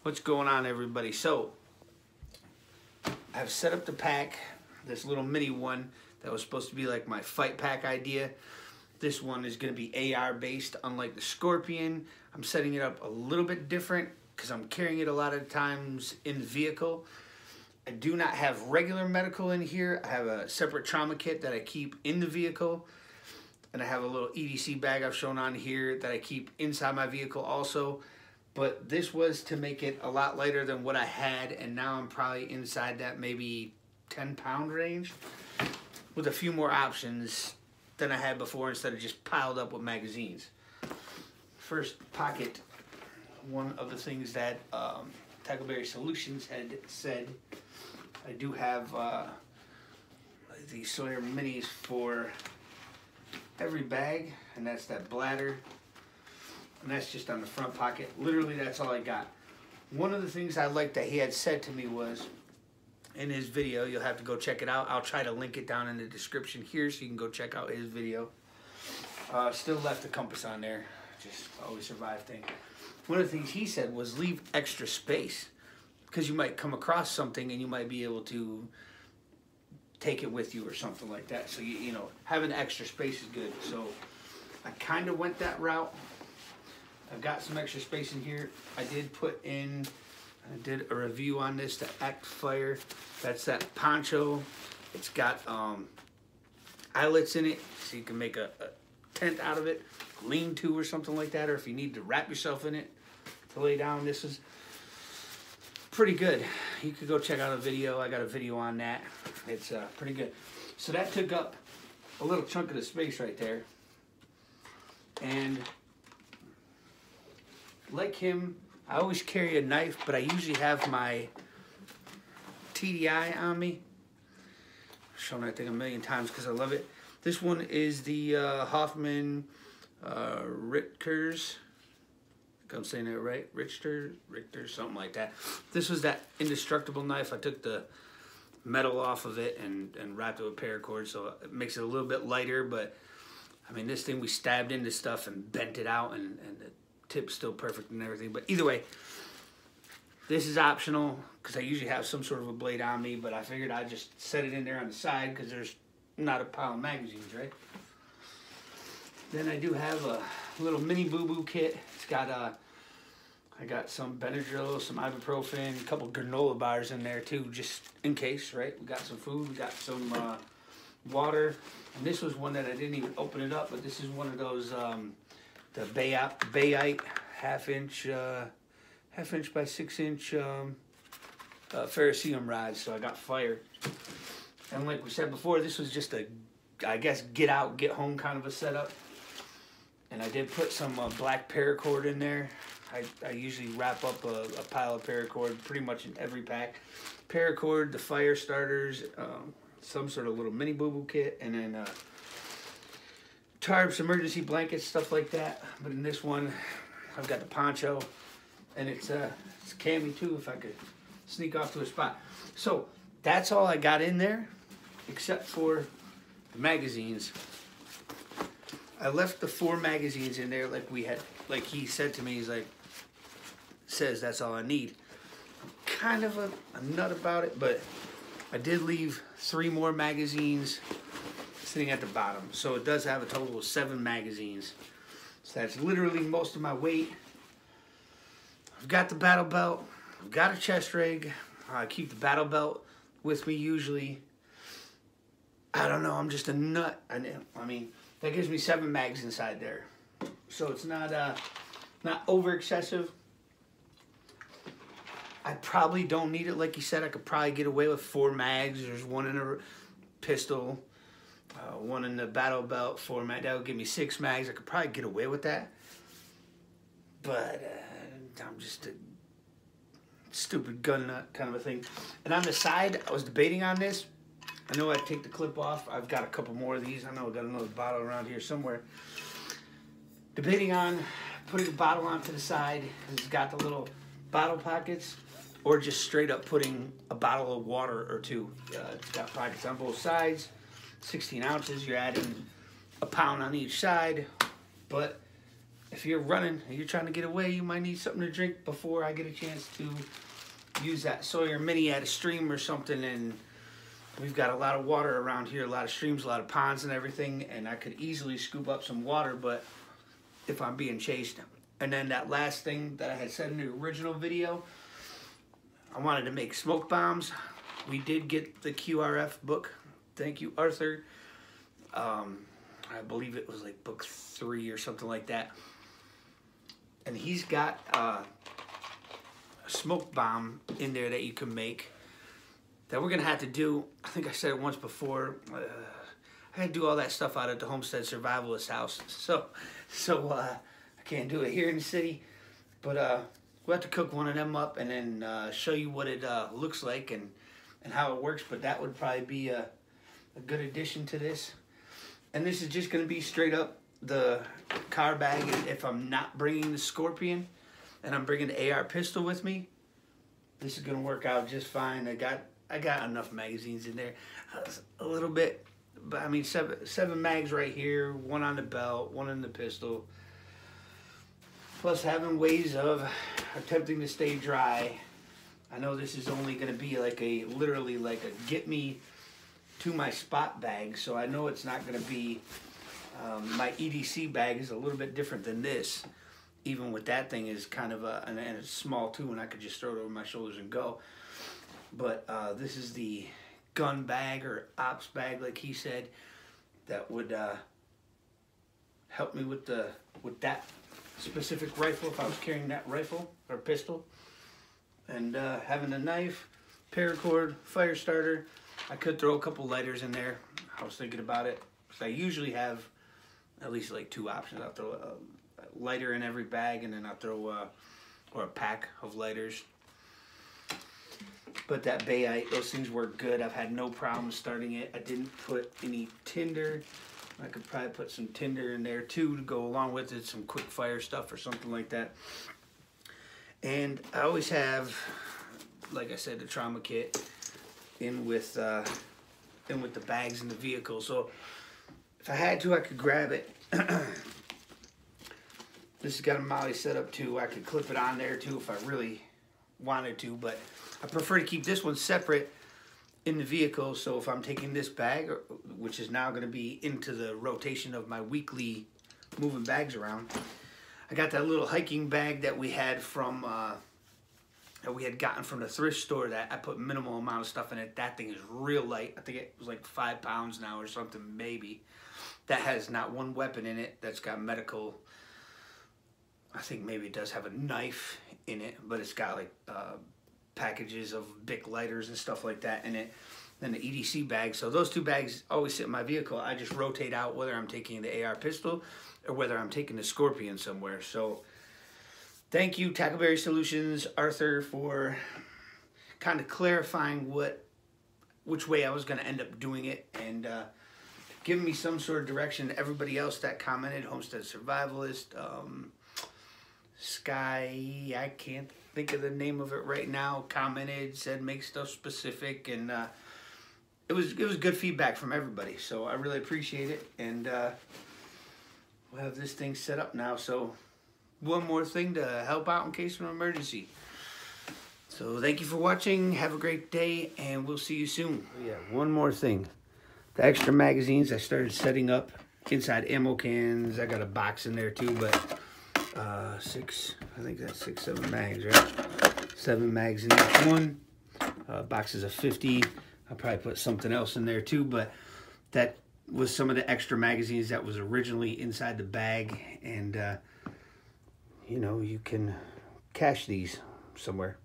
What's going on, everybody? So I've set up the pack, this little mini one that was supposed to be like my fight pack idea. This one is going to be AR based, unlike the Scorpion. I'm setting it up a little bit different because I'm carrying it a lot of times in the vehicle. I do not have regular medical in here. I have a separate trauma kit that I keep in the vehicle. And I have a little EDC bag I've shown on here that I keep inside my vehicle also. But this was to make it a lot lighter than what I had, and now I'm probably inside that maybe 10-pound range with a few more options than I had before instead of just piled up with magazines. First pocket, one of the things that Tackleberry Solutions had said, I do have these Sawyer minis for every bag, and that's that bladder. And that's just on the front pocket. Literally, that's all I got. One of the things I liked that he had said to me was, in his video, you'll have to go check it out. I'll try to link it down in the description here so you can go check out his video. Still left the compass on there. Just always survive thing. One of the things he said was leave extra space, because you might come across something and you might be able to take it with you or something like that. So, you know, having extra space is good. So I kind of went that route. I've got some extra space in here. I did put in, I did a review on this, the Act Fire. That's that poncho. It's got eyelets in it, so you can make a tent out of it, lean-to or something like that, or if you need to wrap yourself in it to lay down. This is pretty good. You could go check out a video. I got a video on that. It's pretty good. So that took up a little chunk of the space right there. And like him, I always carry a knife, but I usually have my TDI on me. I've shown that thing a million times because I love it. This one is the Hoffman Richters. I think I'm saying that right. Richter, something like that. This was that indestructible knife. I took the metal off of it and wrapped it with paracord, so it makes it a little bit lighter. But I mean, this thing we stabbed into stuff and bent it out, and the tip's still perfect and everything. But either way, this is optional because I usually have some sort of a blade on me, but I figured I'd just set it in there on the side because there's not a pile of magazines, right? Then I do have a little mini boo-boo kit. It's got I got some Benadryl, some ibuprofen, a couple granola bars in there too, just in case, right? We got some food, we got some water, and this was one that I didn't even open it up, but this is one of those the Bayite half inch by 6 inch ferrocerium rods. So I got fire, and like we said before, this was just a, I guess, get out, get home kind of a setup. And I did put some black paracord in there. I usually wrap up a pile of paracord pretty much in every pack. Paracord, the fire starters, some sort of little mini boo-boo kit, and then tarps, emergency blankets, stuff like that. But in this one, I've got the poncho, and it's cami too, if I could sneak off to a spot. So that's all I got in there, except for the magazines. I left the 4 magazines in there like we had, like he said to me, he's like, says that's all I need. I'm kind of a nut about it, but I did leave 3 more magazines sitting at the bottom. So it does have a total of 7 magazines. So that's literally most of my weight. I've got the battle belt. I've got a chest rig. I keep the battle belt with me usually. I don't know, I'm just a nut. I mean, that gives me 7 mags inside there. So it's not over excessive. I probably don't need it. Like he said, I could probably get away with 4 mags. There's 1 in a pistol, 1 in the battle belt, 4 mags. That would give me 6 mags. I could probably get away with that. But I'm just a stupid gun nut kind of a thing. And on the side, I was debating on this. I know I'd take the clip off. I've got a couple more of these. I know I've got another bottle around here somewhere. Debating on putting the bottle onto the side, because it's got the little bottle pockets, or just straight up putting a bottle of water or 2. It's got pockets on both sides, 16 ounces. You're adding a pound on each side, but if you're running and you're trying to get away, you might need something to drink before I get a chance to use that Sawyer Mini at a stream or something. And we've got a lot of water around here, a lot of streams, a lot of ponds and everything, and I could easily scoop up some water, but if I'm being chased. And then that last thing that I had said in the original video, I wanted to make smoke bombs. We did get the QRF book. Thank you, Arthur. I believe it was like book 3 or something like that. And he's got a smoke bomb in there that you can make that we're going to have to do. I think I said it once before. I had to do all that stuff out at the Homesteadsurvivalist house. So I can't do it here in the city. But we'll have to cook one of them up and then show you what it looks like and how it works. But that would probably be a good addition to this. And this is just going to be straight up the car bag. If I'm not bringing the Scorpion and I'm bringing the AR pistol with me, this is going to work out just fine. I got enough magazines in there. A little bit, but I mean seven mags right here, 1 on the belt, 1 in the pistol. Plus having ways of attempting to stay dry. I know this is only going to be like literally like a get me to my spot bag, so I know it's not going to be, my EDC bag is a little bit different than this. Even with that thing is kind of and it's small too, and I could just throw it over my shoulders and go. But this is the gun bag or ops bag, like he said, that would help me with that specific rifle if I was carrying that rifle or pistol. And having a knife, paracord, fire starter. I could throw a couple lighters in there. I was thinking about it. So I usually have at least like 2 options. I'll throw a lighter in every bag, and then I'll throw or a pack of lighters. But that bayite, those things work good. I've had no problem starting it. I didn't put any tinder. I could probably put some tinder in there too to go along with it, some quick fire stuff or something like that. And I always have, like I said, the trauma kit in with the bags in the vehicle. So if I had to, I could grab it. This has got a molly set up too. I could clip it on there too if I really wanted to, but I prefer to keep this one separate in the vehicle. So if I'm taking this bag, which is now going to be into the rotation of my weekly moving bags around, I got that little hiking bag that we had from that we had gotten from the thrift store that I put minimal amount of stuff in it. That thing is real light. I think it was like 5 pounds now or something, maybe. That has not one weapon in it. That's got medical. I think maybe it does have a knife in it, but it's got like packages of Bic lighters and stuff like that in it. Then the EDC bag. So those 2 bags always sit in my vehicle. I just rotate out whether I'm taking the AR pistol or whether I'm taking the Scorpion somewhere. So thank you, Tackleberry Solutions, Arthur, for kind of clarifying which way I was going to end up doing it, and giving me some sort of direction. Everybody else that commented, Homesteadsurvivalist, Sky, I can't think of the name of it right now, commented, said make stuff specific, and it was good feedback from everybody. So I really appreciate it, and we'll have this thing set up now. So one more thing to help out in case of an emergency. So thank you for watching. Have a great day, and we'll see you soon. Yeah, one more thing. The extra magazines I started setting up inside ammo cans. I got a box in there too, but 6, I think that's 6, 7 mags, right? 7 mags in each one. Boxes of 50. I'll probably put something else in there too, but that was some of the extra magazines that was originally inside the bag, and you know, you can cache these somewhere.